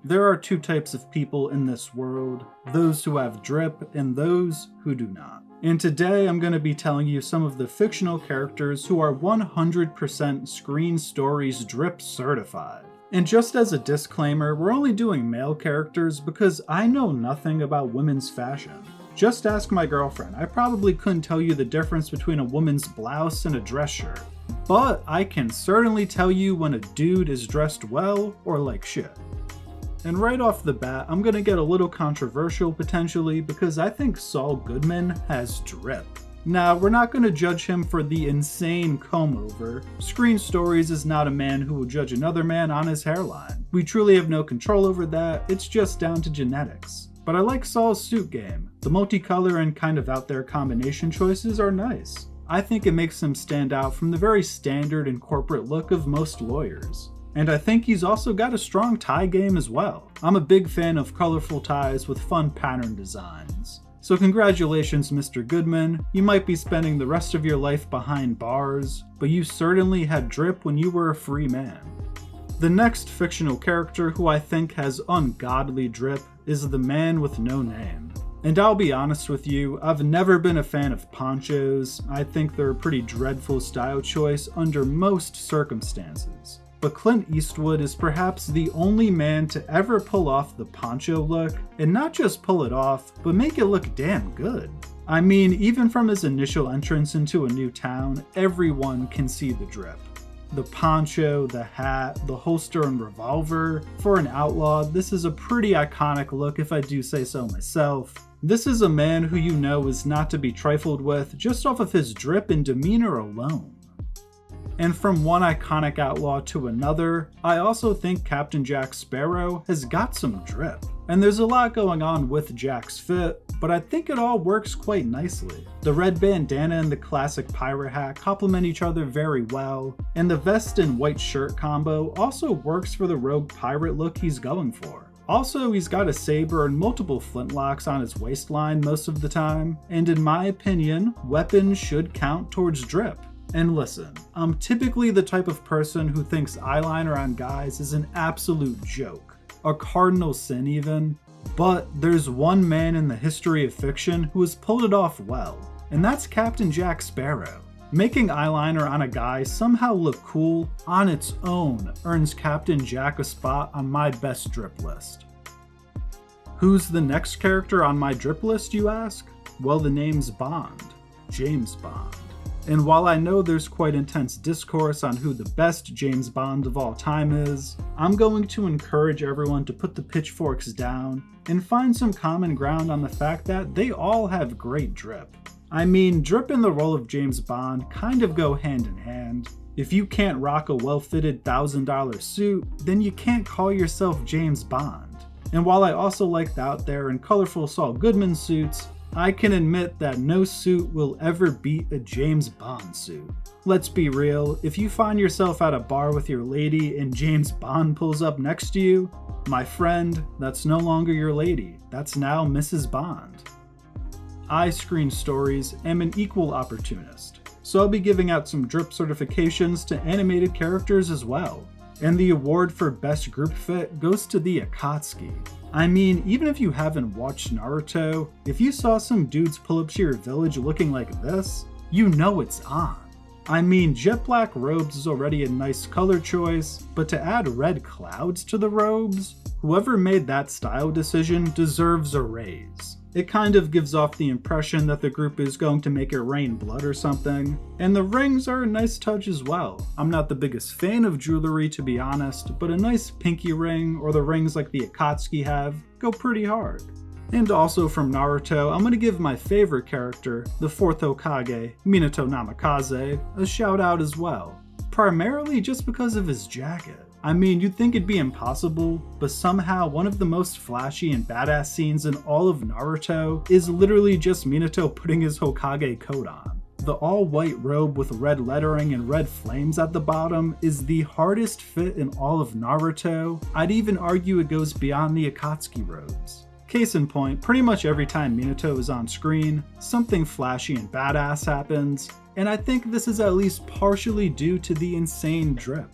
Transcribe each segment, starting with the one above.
There are two types of people in this world, those who have drip and those who do not. And today I'm going to be telling you some of the fictional characters who are 100% Screen Stories drip certified. And just as a disclaimer, we're only doing male characters because I know nothing about women's fashion. Just ask my girlfriend, I probably couldn't tell you the difference between a woman's blouse and a dress shirt. But I can certainly tell you when a dude is dressed well or like shit. And right off the bat, I'm gonna get a little controversial potentially because I think Saul Goodman has drip. Now, we're not gonna judge him for the insane comb over. Screen Stories is not a man who will judge another man on his hairline. We truly have no control over that, it's just down to genetics. But I like Saul's suit game. The multicolor and kind of out there combination choices are nice. I think it makes him stand out from the very standard and corporate look of most lawyers. And I think he's also got a strong tie game as well. I'm a big fan of colorful ties with fun pattern designs. So congratulations, Mr. Goodman. You might be spending the rest of your life behind bars, but you certainly had drip when you were a free man. The next fictional character who I think has ungodly drip is the man with no name. And I'll be honest with you, I've never been a fan of ponchos. I think they're a pretty dreadful style choice under most circumstances. But Clint Eastwood is perhaps the only man to ever pull off the poncho look, and not just pull it off, but make it look damn good. I mean, even from his initial entrance into a new town, everyone can see the drip. The poncho, the hat, the holster and revolver. For an outlaw, this is a pretty iconic look if I do say so myself. This is a man who you know is not to be trifled with just off of his drip and demeanor alone. And from one iconic outlaw to another, I also think Captain Jack Sparrow has got some drip. And there's a lot going on with Jack's fit, but I think it all works quite nicely. The red bandana and the classic pirate hat complement each other very well, and the vest and white shirt combo also works for the rogue pirate look he's going for. Also, he's got a saber and multiple flintlocks on his waistline most of the time, and in my opinion, weapons should count towards drip. And listen, I'm typically the type of person who thinks eyeliner on guys is an absolute joke, a cardinal sin even, but there's one man in the history of fiction who has pulled it off well, and that's Captain Jack Sparrow. Making eyeliner on a guy somehow look cool on its own earns Captain Jack a spot on my best drip list. Who's the next character on my drip list, you ask? Well, the name's Bond, James Bond. And while I know there's quite intense discourse on who the best James Bond of all time is, I'm going to encourage everyone to put the pitchforks down and find some common ground on the fact that they all have great drip. I mean, drip and the role of James Bond kind of go hand in hand. If you can't rock a well-fitted $1,000 suit, then you can't call yourself James Bond. And while I also like the out there and colorful Saul Goodman suits, I can admit that no suit will ever beat a James Bond suit. Let's be real, if you find yourself at a bar with your lady and James Bond pulls up next to you, my friend, that's no longer your lady, that's now Mrs. Bond. I, Screen Stories, am an equal opportunist, so I'll be giving out some drip certifications to animated characters as well. And the award for Best Group Fit goes to the Akatsuki. I mean, even if you haven't watched Naruto, if you saw some dudes pull up to your village looking like this, you know it's on. I mean, jet black robes is already a nice color choice, but to add red clouds to the robes, whoever made that style decision deserves a raise. It kind of gives off the impression that the group is going to make it rain blood or something. And the rings are a nice touch as well. I'm not the biggest fan of jewelry to be honest, but a nice pinky ring or the rings like the Akatsuki have go pretty hard. And also from Naruto, I'm going to give my favorite character, the 4th Hokage, Minato Namikaze, a shout out as well. Primarily just because of his jacket. I mean, you'd think it'd be impossible, but somehow one of the most flashy and badass scenes in all of Naruto is literally just Minato putting his Hokage coat on. The all-white robe with red lettering and red flames at the bottom is the hardest fit in all of Naruto. I'd even argue it goes beyond the Akatsuki robes. Case in point, pretty much every time Minato is on screen, something flashy and badass happens, and I think this is at least partially due to the insane drip.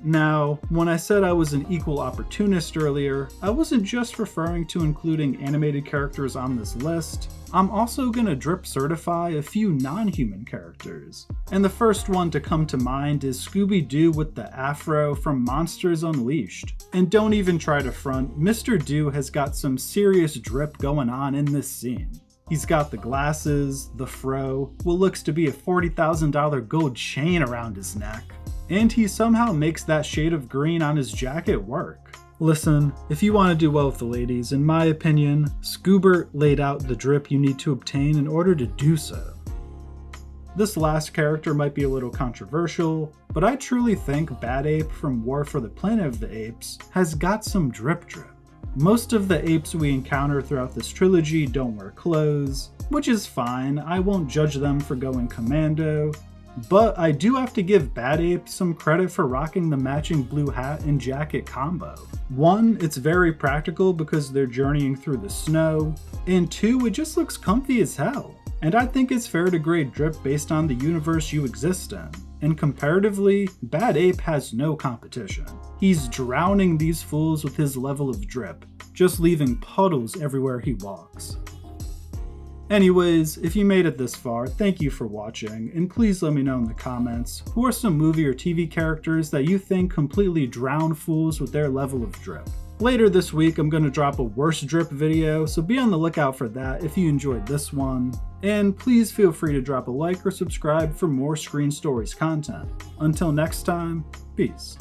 Now, when I said I was an equal opportunist earlier, I wasn't just referring to including animated characters on this list. I'm also gonna drip certify a few non-human characters. And the first one to come to mind is Scooby-Doo with the afro from Monsters Unleashed. And don't even try to front, Mr. Doo has got some serious drip going on in this scene. He's got the glasses, the fro, what looks to be a $40,000 gold chain around his neck. And he somehow makes that shade of green on his jacket work. Listen, if you want to do well with the ladies, in my opinion, Scoobert laid out the drip you need to obtain in order to do so. This last character might be a little controversial, but I truly think Bad Ape from War for the Planet of the Apes has got some drip. Most of the apes we encounter throughout this trilogy don't wear clothes, which is fine, I won't judge them for going commando, but I do have to give Bad Ape some credit for rocking the matching blue hat and jacket combo. One, it's very practical because they're journeying through the snow, and two, it just looks comfy as hell. And I think it's fair to grade drip based on the universe you exist in. And comparatively, Bad Ape has no competition. He's drowning these fools with his level of drip, just leaving puddles everywhere he walks. Anyways, if you made it this far, thank you for watching, and please let me know in the comments, who are some movie or TV characters that you think completely drown fools with their level of drip. Later this week, I'm going to drop a worst drip video, so be on the lookout for that if you enjoyed this one. And please feel free to drop a like or subscribe for more Screen Stories content. Until next time, peace.